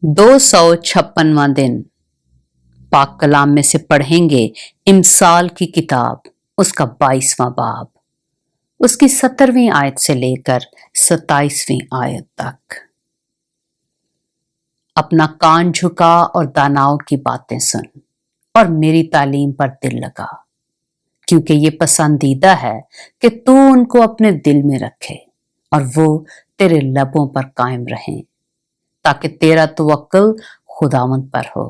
256वां दिन पाक कलाम में से पढ़ेंगे इमसाल की किताब, उसका 22वां बाब, उसकी 17वीं आयत से लेकर 27वीं आयत तक। अपना कान झुका और दानाओं की बातें सुन और मेरी तालीम पर दिल लगा, क्योंकि ये पसंदीदा है कि तू उनको अपने दिल में रखे और वो तेरे लबों पर कायम रहें, ताकि तेरा तवक्कुल खुदावंद पर हो।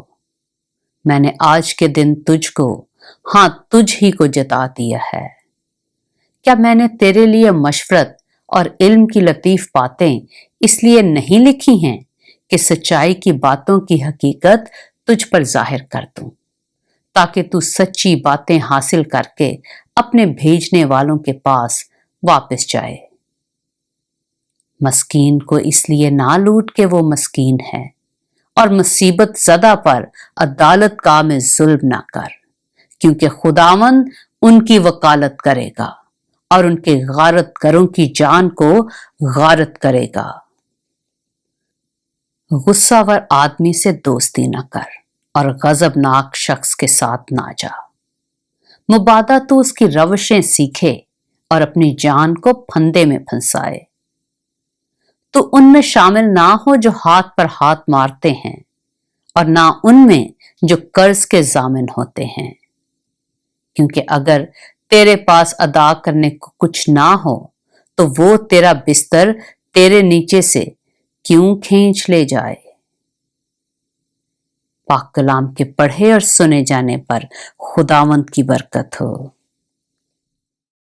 मैंने आज के दिन तुझको, हाँ तुझ ही को जता दिया है। क्या मैंने तेरे लिए मशवरत और इल्म की लतीफ बातें इसलिए नहीं लिखी हैं कि सच्चाई की बातों की हकीकत तुझ पर जाहिर कर दूं, ताकि तू सच्ची बातें हासिल करके अपने भेजने वालों के पास वापस जाए। मस्कीन को इसलिए ना लूट के वो मस्कीन है, और मुसीबत ज़दा पर अदालत का में जुल्म ना कर, क्योंकि खुदावंद उनकी वकालत करेगा और उनके गारत गरों की जान को गारत करेगा। गुस्सावर आदमी से दोस्ती न कर और गजबनाक शख्स के साथ ना जा। मुबादा तो उसकी रवशें सीखे और अपनी जान को फंदे में फंसाए। तो उनमें शामिल ना हो जो हाथ पर हाथ मारते हैं, और ना उनमें जो कर्ज के जामिन होते हैं, क्योंकि अगर तेरे पास अदा करने को कुछ ना हो तो वो तेरा बिस्तर तेरे नीचे से क्यों खींच ले जाए। पाक कलाम के पढ़े और सुने जाने पर खुदावंद की बरकत हो।